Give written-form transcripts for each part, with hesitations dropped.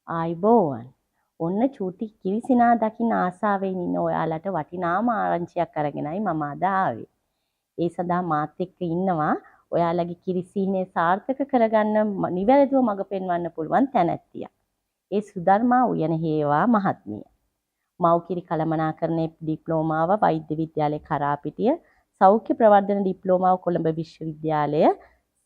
ආයිබෝවන්. ඔන්න චූටි කිරිසිනා දකින්න ආසාවෙන් ඉන්න ඔයාලට වටිනාම ආරංචියක් අරගෙනයි මම අද ආවේ. ඒ සඳහා මාත් එක්ක ඉන්නවා ඔයාලගේ කිරිසිහිනේ සාර්ථක කරගන්න නිවැරදිව මඟ පෙන්වන්න පුළුවන් තැනැත්තියක්. ඒ සුධර්මා උයන හේවා මහත්මිය. මව්කිරි කළමනාකරණයේ ඩිප්ලෝමාව වෛද්‍ය විද්‍යාලයේ කරාපිටිය, සෞඛ්‍ය ප්‍රවර්ධන ඩිප්ලෝමාව කොළඹ විශ්වවිද්‍යාලය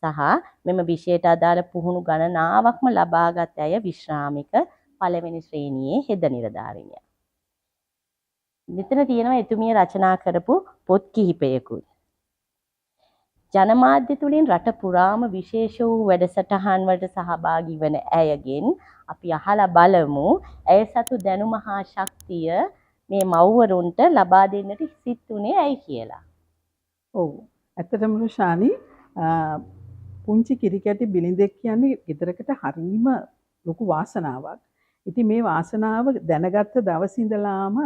සහ මෙම විෂයට අදාළ පුහුණු ගණනාවක්ම ලබාගත් ඇය විශ්‍රාමික පළවෙනි ශ්‍රේණියේ හෙද නිලධාරිනියක්. මෙතන තියෙනවා එතුමිය රචනා කරපු පොත් කිහිපයකුත්. ජනමාධ්‍ය තුලින් රට පුරාම විශේෂ වූ වැඩසටහන් වලට සහභාගී වන ඇයගෙන් අපි අහලා බලමු ඇය සතු දැනුම හා ශක්තිය මේ මව්වරුන්ට ලබා දෙන්නට සිත් උනේ ඇයි කියලා. ඔව්. ඇත්තටම ශානි පුංචි කිරිකැටි බිලිඳෙක් කියන්නේ ගෙදරකට හරීම ලොකු වාසනාවක්. ඉතින් මේ වාසනාව දැනගත්ත දවසේ ඉඳලාම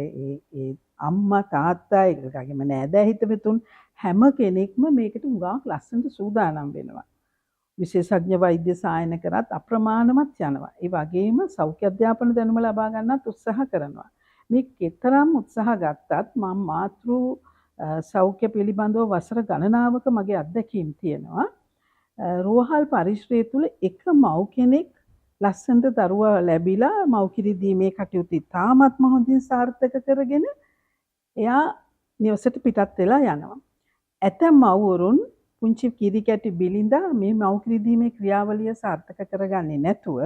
ඒ අම්මා තාත්තා ඒකගේම නෑදෑ හිතවතුන් හැම කෙනෙක්ම මේකට උගාවක් ලස්සනට සූදානම් වෙනවා. විශේෂඥ වෛද්‍ය සායන කරත් අප්‍රමාණවත් යනවා. ඒ වගේම සෞඛ්‍ය අධ්‍යාපන දැනුම ලබා ගන්නත් උත්සාහ කරනවා. මේ කෙතරම් උත්සාහ ගත්තත් මම මාතෘ සෞඛ්‍ය පිළිබඳව වසර ගණනාවක මගේ අත්දැකීම් තියෙනවා. රෝහල් පරිශ්‍රය තුළ එක මව් කෙනෙක් ලස්සනට දරුවා ලැබිලා මව්කිරි දීමේ කටයුතු ඉතාමත්ම හොඳින් සාර්ථක කරගෙන එයා නිවසට පිටත් වෙලා යනවා. ඇතැම් මව්වරුන් පුංචි කිරි කැටි බිලිඳා මේ මව්කිරි දීමේ ක්‍රියාවලිය සාර්ථක කරගන්නේ නැතුව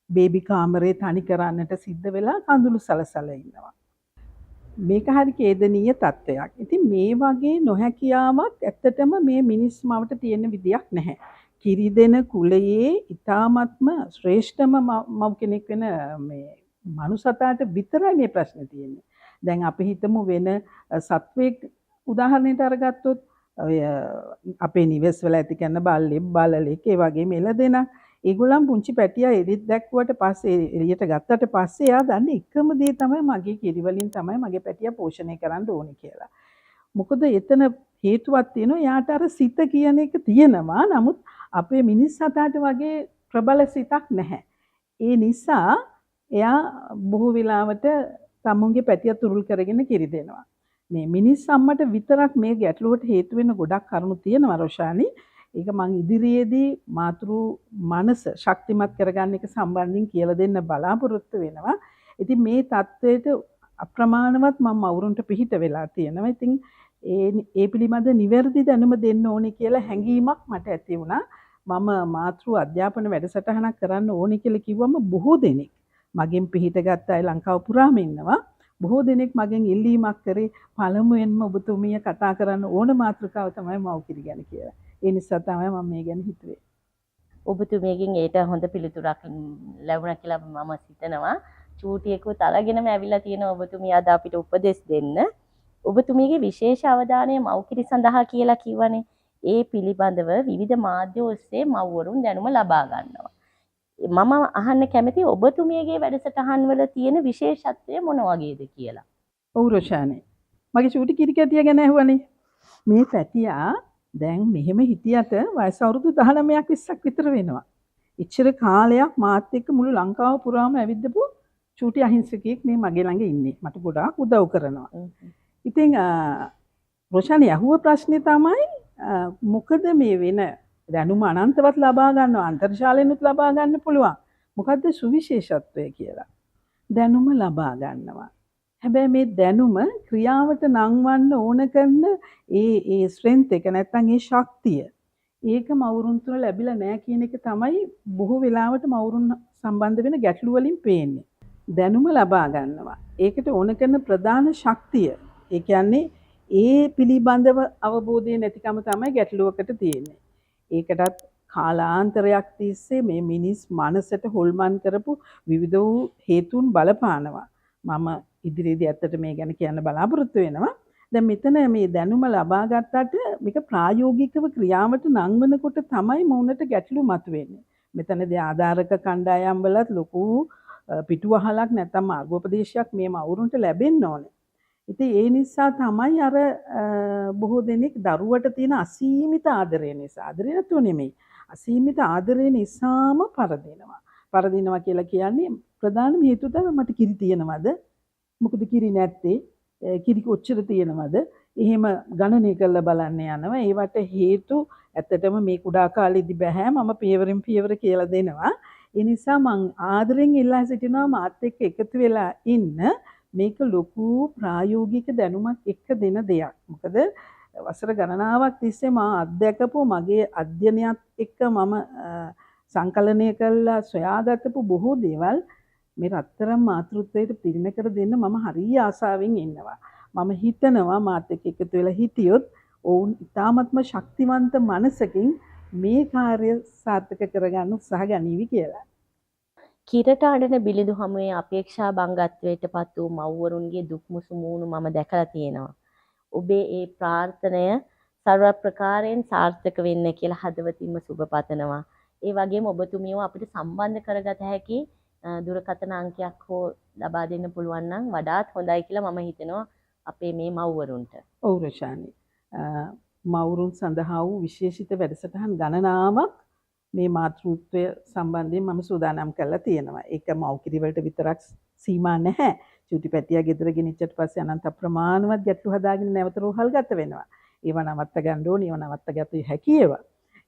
බේබි කාමරේ තනි කරන්නට සිද්ධ වෙලා කඳුළු සලසල ඉන්නවා. මේක හරි ඛේදනීය තත්ත්වයක්. ඉතින් මේ වගේ නොහැකියාවක් ඇත්තටම මේ මිනිස් මවට තියෙන විදියක් නැහැ. කිරි දෙන කුලයේ ඊ타ත්ම ශ්‍රේෂ්ඨම මව් කෙනෙක් වෙන මේ මනුසතාට විතරයි මේ ප්‍රශ්නේ තියෙන්නේ. දැන් අපි හිතමු වෙන සත්වෙක් උදාහරණයක් අරගත්තොත් ඔය අපේ නිවෙස් වල ඇති කරන බල්ලෙක් බලලෙක් ඒ වගේ මෙලදෙනා ඒගොල්ලන් පුංචි පැටියා එළියට දැක්කුවට පස්සේ එළියට ගත්තට පස්සේ එයා දන්නේ එකම දේ තමයි මගේ කිරි වලින් තමයි මගේ පැටියා පෝෂණය කරන්න ඕනේ කියලා. මොකද එතන හේතුවක් තියෙනවා එයාට අර සිත කියන එක තියෙනවා. නමුත් අපේ මිනිස් සතාට වගේ ප්‍රබල සිතක් නැහැ. ඒ නිසා එයා බොහෝ වෙලාවට තමුන්ගේ පැටියා තුරුල් කරගෙන කිරි දෙනවා. මේ මිනිස් අම්මට විතරක් මේ ගැටලුවට හේතු වෙන ගොඩක් කරුණු තියෙනවා රොෂානි. ඒක මං ඉදිරියේදී මාතෘ මනස ශක්තිමත් කරගන්න එක සම්බන්ධයෙන් කියලා දෙන්න බලාපොරොත්තු වෙනවා. ඉතින් මේ தത്വයට අප්‍රමාණවත් මම අවුරුන්ට පිහිට වෙලා තියෙනවා. ඉතින් ඒ පිළිබඳ නිවැරදි දැනුම දෙන්න ඕනේ කියලා හැඟීමක් මට ඇති වුණා. මම මාතෘ අධ්‍යාපන වැඩසටහනක් කරන්න ඕනේ කියලා කිව්වම බොහෝ දෙනෙක් මගෙන් පිහිට ගත්ත අය ලංකාව පුරාම ඉන්නවා. බොහෝ දෙනෙක් මගෙන් ඉල්ලීමක් කරේ පළමුවෙන්ම ඔබතුමිය කතා කරන්න ඕන මාතෘකාව තමයි මව්කිරි ගැන කියලා. ඒ නිසා තමයි මම මේ ගැන හිතුවේ. ඔබතුමියගෙන් ඒට හොඳ පිළිතුරක් ලැබුණා කියලා මම හිතනවා. චූටියෙකුත් අරගෙනම ඇවිල්ලා තියෙනවා ඔබතුමිය අද අපිට උපදෙස් දෙන්න. ඔබතුමියගේ විශේෂ අවධානය මව්කිරි සඳහා කියලා කිව්වනේ. ඒ පිළිබඳව විවිධ මාධ්‍ය ඔස්සේ මව්වරුන් දැනුම ලබා ගන්නවා. මම අහන්න කැමති ඔබතුමියගේ වැඩසටහන් වල තියෙන විශේෂත්වය මොන වගේද කියලා. ඔව් රොෂානේ. මගේ චූටි කිරි කැටිය ගැන ඇහුවනේ. මේ පැටියා දැන් මෙහෙම හිටියට වයස අවුරුදු 19ක් 20ක් විතර වෙනවා. ඉච්චර කාලයක් මාත් එක්ක මුළු ලංකාව පුරාම ඇවිද්දපු චූටි අහිංසකයෙක් මේ මගේ ළඟ ඉන්නේ. මට ගොඩාක් උදව් කරනවා. ඉතින් රොෂානි අහුව ප්‍රශ්නේ තමයි මොකද මේ වෙන දැනුම අනන්තවත් ලබා ගන්නවා අන්තර්ජාලයෙන්ුත් ලබා ගන්න පුළුවන්. මොකද්ද සුවිශේෂත්වය කියලා. දැනුම ලබා ගන්නවා. හැබැයි මේ දැනුම ක්‍රියාවට නංවන්න ඕන කරන ඒ ස්ට්‍රෙන්ත් එක නැත්නම් ඒ ශක්තිය ඒක මවුරුන් තුන ලැබිලා නැහැ කියන එක තමයි බොහෝ වෙලාවට මවුරුන් සම්බන්ධ වෙන ගැටලු වලින් පේන්නේ. දැනුම ලබා ගන්නවා. ඒකට ඕන කරන ප්‍රධාන ශක්තිය ඒ කියන්නේ ඒ පිළිබඳව අවබෝධය නැතිකම තමයි ගැටලුවකට තියෙන්නේ. ඒකටත් කාලාන්තරයක් තිස්සේ මේ මිනිස් මනසට හොල්මන් කරපු විවිධ වූ හේතුන් බලපානවා. මම ඉදිරියේදී ඇත්තට මේ ගැන කියන්න බලාපොරොත්තු වෙනවා. දැන් මෙතන මේ දැනුම ලබා ගත්තට මේක ප්‍රායෝගිකව ක්‍රියාවට නංවනකොට තමයි මොනට ගැටලු මතුවෙන්නේ. මෙතනදී ආධාරක කණ්ඩායම් වලත් ලොකු පිටුවහලක් නැත්නම් මාර්ගෝපදේශයක් මේ මවුරුන්ට ලැබෙන්න ඕනේ. ඉතින් ඒ නිසා තමයි අර බොහෝ දෙනෙක් දරුවට තියෙන අසීමිත ආදරය නිසා ආදරය නැතුව නෙමෙයි. අසීමිත ආදරය නිසාම පරදිනවා. පරදිනවා කියලා කියන්නේ ප්‍රධානම හේතුව තමයි මට කිරි තියෙනවද? මොකද කිරි නැත්තේ? කිරි කොච්චර තියෙනවද? එහෙම ගණනය කරලා බලන්න යනවා. ඒවට හේතු ඇත්තටම මේ කුඩා කාලේදී බෑ මම පියවරෙන් පියවර කියලා දෙනවා. ඒ නිසා මං ආදරෙන් ඉල්ලා සිටිනවා මාත් එක්ක එකතු වෙලා ඉන්න මේක ලොකු ප්‍රායෝගික දැනුමක් එක්ක දෙන දෙයක්. මොකද වසර ගණනාවක් තිස්සේ මා අත්දැකපු මගේ අධ්‍යයනයත් එක්ක මම සංකලනය කළා සොයාගත්තපු බොහෝ දේවල් මේ රත්තරන් මාතෘත්වයට පිරිනකර දෙන්න මම හරිය ආසාවෙන් ඉන්නවා. මම හිතනවා මාත් එක්ක එකතු වෙලා හිටියොත් ඔවුන් ඉතාමත්ම ශක්තිවන්ත මනසකින් මේ කාර්ය සාර්ථක කරගන්න උත්සාහ ගනීවි කියලා. කිරට අඬන බිලිඳු හමුවේ අපේක්ෂා බංගත්වයට පත් වූ මව්වරුන්ගේ දුක් මුසුමූණු මම දැකලා තියෙනවා. ඔබේ ඒ ප්‍රාර්ථනය සර්ව ප්‍රකාරයෙන් සාර්ථක වෙන්න කියලා හදවතින්ම සුබ පතනවා. ඒ වගේම ඔබතුමියව අපිට සම්බන්ධ කරගත හැකි දුරකථන අංකයක් හෝ ලබා දෙන්න පුළුවන් නම් වඩාත් හොඳයි කියලා මම හිතනවා අපේ මේ මව්වරුන්ට. ඔව් රෂානි. මවුරුන් සඳහා වූ විශේෂිත වැඩසටහන් ගණනාවක් මේ මාතෘත්වය සම්බන්ධයෙන් මම සූදානම් කරලා තියෙනවා. ඒක මව්කිරි වලට විතරක් සීමා නැහැ. චූටි පැටියා ගෙදර ගෙනිච්චට පස්සේ අනන්ත ප්‍රමාණවත් ගැටලු හදාගෙන නැවත රෝහල් ගත වෙනවා. ඒව නවත්ත ගන්න ඕනේ, ඒව නවත්ත ගත හැකි ඒවා.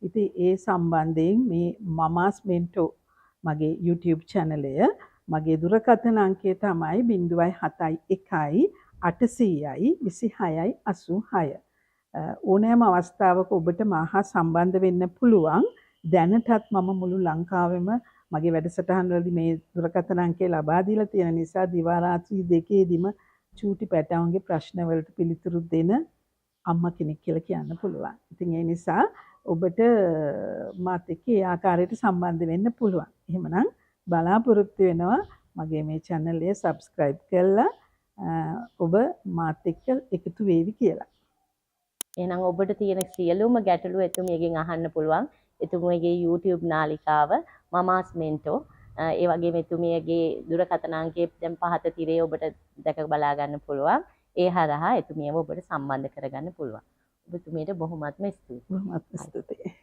ඉතින් ඒ සම්බන්ධයෙන් මේ මමාස් මෙන්ටෝ මගේ YouTube channel එක මගේ දුරකථන අංකය තමයි 071 800යි 26යි 86. ඕනෑම අවස්ථාවක ඔබට මාහා සම්බන්ධ වෙන්න පුළුවන්. දැනටත් මම මුළු ලංකාවෙම මගේ වැඩසටහන් වලදී මේ දුරකථන අංකය ලබා දීලා තියෙන නිසා දිවා රාත්‍රී දෙකේදීම චූටි පැටවුන්ගේ ප්‍රශ්න වලට පිළිතුරු දෙන අම්මා කෙනෙක් කියලා කියන්න පුළුවන්. ඉතින් ඒ නිසා ඔබට මාත් එක්ක ඒ ආකාරයට සම්බන්ධ වෙන්න පුළුවන්. එහෙමනම් බලාපොරොත්තු වෙනවා මගේ මේ channel එක subscribe කරලා ඔබ මාත් එක්ක එකතු වේවි කියලා. එහෙනම් ඔබට තියෙන සියලුම ගැටලු එතුමියගෙන් අහන්න පුළුවන්. එතුමියගේ YouTube නාලිකාව මමාස් මෙන්ටෝ. ඒ වගේම එතුමියගේ දුරකථන අංකය දැන් පහත තිරේ ඔබට දැක බලා ගන්න පුළුවන්. ඒ හරහා එතුමියව ඔබට සම්බන්ධ කරගන්න පුළුවන්. ඔබතුමියට බොහොමත්ම ස්තුතියි. බොහොමත්ම ස්තුතියි.